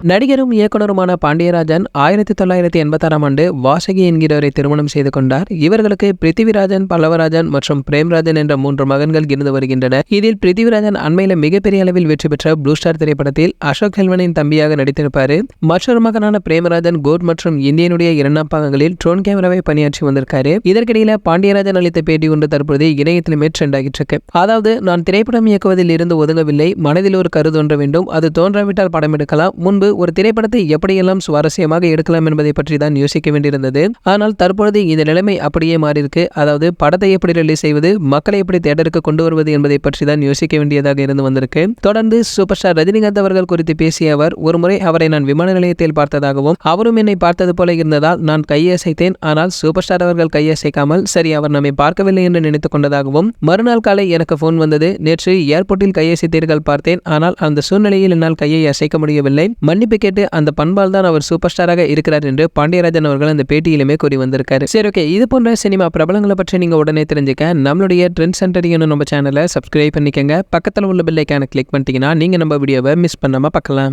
நடிகரும் இயக்குனருமான பாண்டியராஜன் 1986ஆம் ஆண்டு வாசகி என்கிறவரை திருமணம் செய்து கொண்டார். இவர்களுக்கு பிருத்திவிராஜன், பல்லவராஜன் மற்றும் பிரேம்ராஜன் என்ற 3 மகன்கள் இருந்து வருகின்றனர். இதில் பிருத்திவிராஜன் அண்மையில மிகப்பெரிய அளவில் வெற்றி பெற்ற ப்ளூ ஸ்டார் திரைப்படத்தில் அசோக் செல்வனின் தம்பியாக நடித்திருப்பாரு. மற்றொரு மகனான பிரேமராஜன் கோட் மற்றும் இந்தியனுடைய 2ஆம் பாகங்களில் ட்ரோன் கேமராவை பணியாற்றி வந்திருக்காரு. இதற்கிடையில பாண்டியராஜன் அளித்த பேட்டி ஒன்று தற்போது இணையத்திலுமே ட்ரெண்ட் ஆகிட்டு இருக்கு. அதாவது, நான் திரைப்படம் இயக்குவதில் இருந்து ஒதுங்கவில்லை, மனதில் ஒரு கரு தோன்ற வேண்டும், அது தோன்றாவிட்டால் படம் எடுக்கலாம். முன்பு ஒரு திரைப்படத்தை எப்படியெல்லாம் சுவாரஸ்யமாக எடுக்கலாம் என்பதை பற்றி தான் யோசிக்க வேண்டியிருந்தது. ஆனால் தற்பொழுது இந்த நிலைமை அப்படியே மாறியிருக்கு. அதாவது, படத்தை எப்படி ரிலீஸ் செய்வது, மக்களை எப்படி தியேட்டருக்கு கொண்டு வருவது என்பதை பற்றி தான் யோசிக்க வேண்டியதாக இருந்து வந்திருக்கு. தொடர்ந்து சூப்பர் ஸ்டார் ரஜினிகாந்த் அவர்கள் குறித்து பேசிய அவர், ஒருமுறை அவரை நான் விமான நிலையத்தில் பார்த்ததாகவும் அவரும் என்னை பார்த்தது போல இருந்ததால் நான் கையசைத்தேன். ஆனால் சூப்பர் ஸ்டார் அவர்கள் கையசைக்காமல் சரி அவர் நம்மை பார்க்கவில்லை என்று நினைத்துக் கொண்டதாகவும், மறுநாள் காலை எனக்கு போன் வந்தது, நேற்று ஏர்போர்ட்டில் கையசைத்தீர்கள் பார்த்தேன், ஆனால் அந்த சூழ்நிலையில் என்னால் கையை அசைக்க முடியவில்லை, மன்னிப்பு கேட்டு அந்த பண்பால் தான் அவர் சூப்பர் ஸ்டாராக இருக்கிறார் என்று பாண்டியராஜன் அவர்கள் அந்த பேட்டியிலுமே கூறி வந்திருக்காரு. சரி, ஓகே, இது போன்ற சினிமா பிரபலங்களை பற்றி நீங்க உடனே தெரிஞ்சுக்க நம்மளுடைய ட்ரெண்ட் சென்டர் நம்ம சேனலை சப்ஸ்கிரைப் பண்ணிக்கங்க. பக்கத்தில் உள்ள பெல் ஐகானை கிளிக் பண்ணிட்டீங்கன்னா நீங்க நம்ம வீடியோவை மிஸ் பண்ணாம பார்க்கலாம்.